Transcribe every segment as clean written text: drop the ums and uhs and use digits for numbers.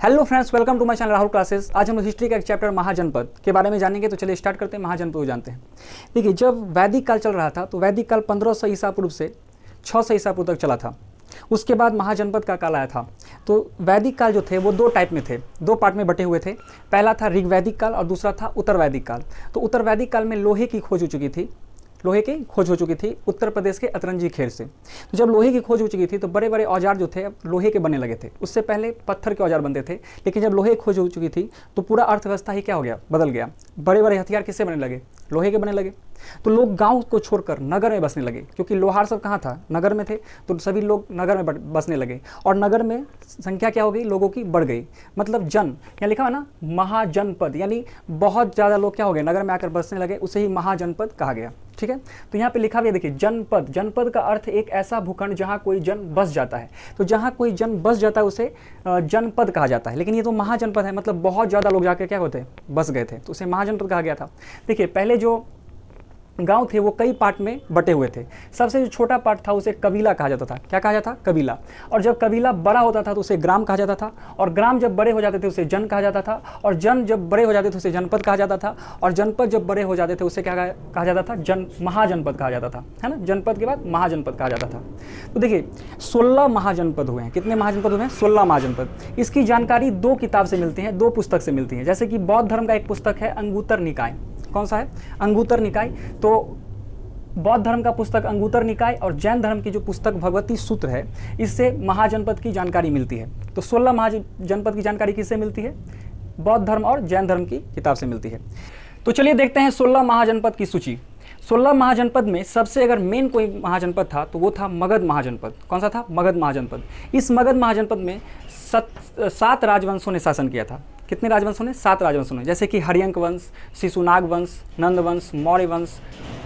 Hello friends, welcome to my channel Rahul classes. आज हम history का एक चैप्टर महाजनपद के बारे में जानेंगे। तो चलिए स्टार्ट करते हैं। महाजनपद को जानते हैं। देखिए, जब वैदिक काल चल रहा था तो वैदिक काल 1500 ईसा पूर्व से 600 ईसा पूर्व तक चला था। उसके बाद महाजनपद का काल आया था। तो वैदिक काल जो थे वो दो टाइप में थे, दो पार्ट में बटे हुए थे। पहला था ऋग्वैदिक काल और दूसरा था उत्तर वैदिक काल। तो उत्तर वैदिक काल में लोहे की खोज हो चुकी थी, लोहे की खोज हो चुकी थी उत्तर प्रदेश के अतरंजी खेर से। तो जब लोहे की खोज हो चुकी थी तो बड़े बड़े औजार जो थे अब लोहे के बनने लगे थे। उससे पहले पत्थर के औजार बनते थे, लेकिन जब लोहे की खोज हो चुकी थी तो पूरा अर्थव्यवस्था ही क्या हो गया, बदल गया। बड़े बड़े हथियार किससे बनने लगे, लोहे के बनने लगे। तो लोग गांव को छोड़कर नगर में बसने लगे, क्योंकि लोहार सब कहाँ था, नगर में थे। तो सभी लोग नगर में बसने लगे और नगर में संख्या क्या हो गई, लोगों की बढ़ गई। मतलब जन, यहाँ लिखा हुआ ना महाजनपद, यानी बहुत ज़्यादा लोग क्या हो गए, नगर में आकर बसने लगे। उसे ही महाजनपद कहा गया। ठीक है, तो यहाँ पे लिखा हुआ है, देखिए जनपद। जनपद का अर्थ एक ऐसा भूखंड जहाँ कोई जन बस जाता है। तो जहाँ कोई जन बस जाता है उसे जनपद कहा जाता है। लेकिन ये तो महाजनपद है, मतलब बहुत ज़्यादा लोग जाकर क्या होते, बस गए थे, तो उसे महाजनपद कहा गया था। देखिए, पहले जो गांव थे वो कई पार्ट में बटे हुए थे। सबसे जो छोटा पार्ट था उसे कबीला कहा जाता था। क्या कहा जाता था, कबीला। और जब कबीला बड़ा होता था तो उसे ग्राम कहा जाता था, और ग्राम जब बड़े हो जाते थे उसे जन कहा जाता था, और जन जब बड़े हो जाते थे उसे जनपद कहा जाता था, और जनपद जब बड़े हो जाते थे उसे क्या कहा जाता था, महाजनपद कहा जाता था, है ना। जनपद के बाद महाजनपद कहा जाता था। तो देखिए 16 महाजनपद हुए हैं। कितने महाजनपद हुए हैं, 16 महाजनपद। इसकी जानकारी दो किताब से मिलती है, दो पुस्तक से मिलती है। जैसे कि बौद्ध धर्म का एक पुस्तक है अंगुत्तर निकाय। कौन सा है, अंगुत्तर निकाय। तो बौद्ध धर्म का पुस्तक अंगुत्तर निकाय और जैन धर्म की जो पुस्तक भगवती सूत्र है, इससे महाजनपद की जानकारी मिलती है। तो 16 महाजनपद की जानकारी किससे मिलती है, बौद्ध धर्म और जैन धर्म की किताब से मिलती है। तो चलिए देखते हैं 16 महाजनपद की सूची। 16 महाजनपद में सबसे अगर मेन कोई महाजनपद था तो वो था मगध महाजनपद। कौन सा था, मगध महाजनपद। इस मगध महाजनपद में 7 राजवंशों ने शासन किया था। कितने राजवंशों ने, 7 राजवंशों ने। जैसे कि हरियंक वंश, शिशुनाग वंश, नंद वंश, मौर्य वंश,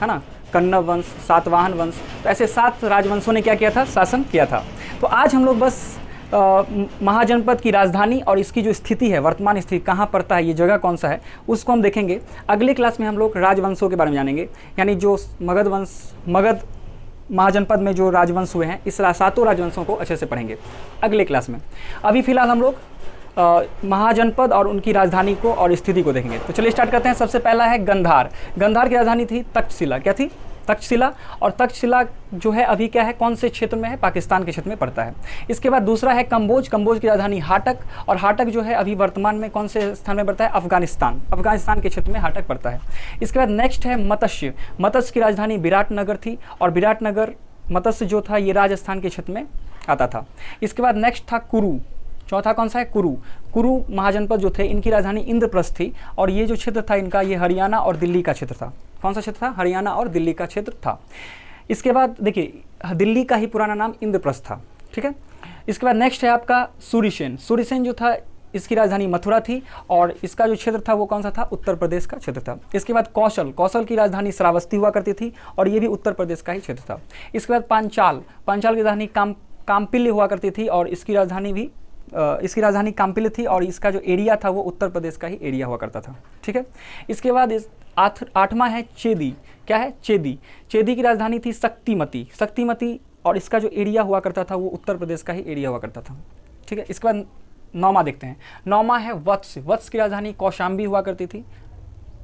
है ना, कण्व वंश, सातवाहन वंश। तो ऐसे 7 राजवंशों ने क्या किया था, शासन किया था। तो आज हम लोग बस महाजनपद की राजधानी और इसकी जो स्थिति है, वर्तमान स्थिति कहाँ पड़ता है, ये जगह कौन सा है, उसको हम देखेंगे। अगले क्लास में हम लोग राजवंशों के बारे में जानेंगे, यानी जो मगध महाजनपद में जो राजवंश हुए हैं, इस 7 राजवंशों को अच्छे से पढ़ेंगे अगले क्लास में। अभी फिलहाल हम लोग महाजनपद और उनकी राजधानी को और स्थिति को देखेंगे। तो चलिए स्टार्ट करते हैं। सबसे पहला है गंधार। गंधार की राजधानी थी तक्षशिला। क्या थी, तक्षशिला। और तक्षशिला जो है अभी क्या है, कौन से क्षेत्र में है, पाकिस्तान के क्षेत्र में पड़ता है। इसके बाद दूसरा है कंबोज। कंबोज की राजधानी हाटक, और हाटक जो है अभी वर्तमान में कौन से स्थान में पड़ता है, अफगानिस्तान। अफगानिस्तान के क्षेत्र में हाटक पड़ता है। इसके बाद नेक्स्ट है मत्स्य। मत्स्य की राजधानी विराटनगर थी, और विराटनगर मत्स्य जो था ये राजस्थान के क्षेत्र में आता था। इसके बाद नेक्स्ट था कुरु। चौथा कौन सा है, कुरु। कुरु महाजनपद जो थे इनकी राजधानी इंद्रप्रस्थ थी, और ये जो क्षेत्र था इनका, ये हरियाणा और दिल्ली का क्षेत्र था। कौन सा क्षेत्र था, हरियाणा और दिल्ली का क्षेत्र था। इसके बाद देखिए दिल्ली का ही पुराना नाम इंद्रप्रस्थ था। ठीक है। इसके बाद नेक्स्ट है आपका सूरीसेन। सूरीसेन जो था इसकी राजधानी मथुरा थी, और इसका जो क्षेत्र था वो कौन सा था, उत्तर प्रदेश का क्षेत्र था। इसके बाद कौशल। कौशल की राजधानी श्रावस्ती हुआ करती थी, और ये भी उत्तर प्रदेश का ही क्षेत्र था। इसके बाद पांचाल। पांचाल की राजधानी काम्पिल्य हुआ करती थी, और इसकी राजधानी काम्पिल्य थी, और इसका जो एरिया था वो उत्तर प्रदेश का ही एरिया हुआ करता था। ठीक है। इसके बाद 8वां है चेदी। क्या है, चेदी। चेदी की राजधानी थी शक्तिमती, और इसका जो एरिया हुआ करता था वो उत्तर प्रदेश का ही एरिया हुआ करता था। ठीक है। इसके बाद 9वां देखते हैं। 9वां है वत्स। वत्स की राजधानी कौशाम्बी हुआ करती थी।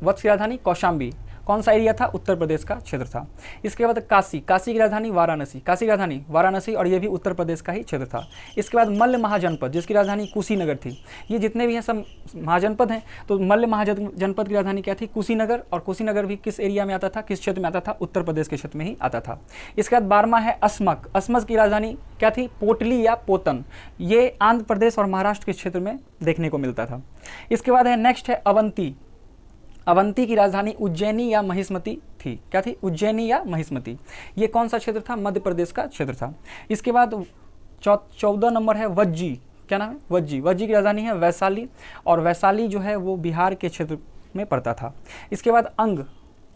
वत्स की राजधानी कौशाम्बी, कौन सा एरिया था, उत्तर प्रदेश का क्षेत्र था। इसके बाद काशी। काशी की राजधानी वाराणसी। काशी की राजधानी वाराणसी, और ये भी उत्तर प्रदेश का ही क्षेत्र था। इसके बाद मल्ल महाजनपद, जिसकी राजधानी कुशीनगर थी। ये जितने भी हैं सब महाजनपद हैं। तो मल्ल महाजनपद की राजधानी क्या थी, कुशीनगर। और कुशीनगर भी किस एरिया में आता था, किस क्षेत्र में आता था, उत्तर प्रदेश के क्षेत्र में ही आता था। इसके बाद 12वां है अस्मक। अस्मक की राजधानी क्या थी, पोटली या पोतन। ये आंध्र प्रदेश और महाराष्ट्र के क्षेत्र में देखने को मिलता था। इसके बाद है नेक्स्ट है अवंती। अवंती की राजधानी उज्जैनी या महिष्मती थी। क्या थी, उज्जैनी या महिष्मती। ये कौन सा क्षेत्र था, मध्य प्रदेश का क्षेत्र था। इसके बाद 14 नंबर है वज्जी। क्या नाम है, वज्जी। वज्जी की राजधानी है वैशाली, और वैशाली जो है वो बिहार के क्षेत्र में पड़ता था। इसके बाद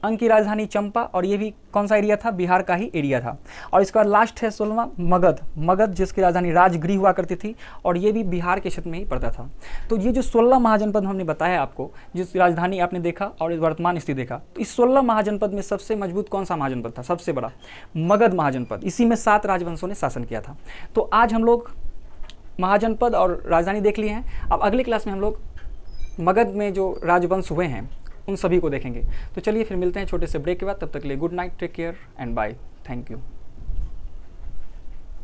अंग की राजधानी चंपा, और ये भी कौन सा एरिया था, बिहार का ही एरिया था। और इसके बाद लास्ट है 16वां मगध, जिसकी राजधानी राजगृह हुआ करती थी, और ये भी बिहार के क्षेत्र में ही पड़ता था। तो ये जो 16 महाजनपद हमने बताया आपको, जिस राजधानी आपने देखा और वर्तमान स्थिति देखा, तो इस 16 महाजनपद में सबसे मजबूत कौन सा महाजनपद था, सबसे बड़ा मगध महाजनपद। इसी में 7 राजवंशों ने शासन किया था। तो आज हम लोग महाजनपद और राजधानी देख लिए हैं। अब अगली क्लास में हम लोग मगध में जो राजवंश हुए हैं उन सभी को देखेंगे। तो चलिए फिर मिलते हैं छोटे से ब्रेक के बाद, तब तक के लिए good night, take care and bye, thank you.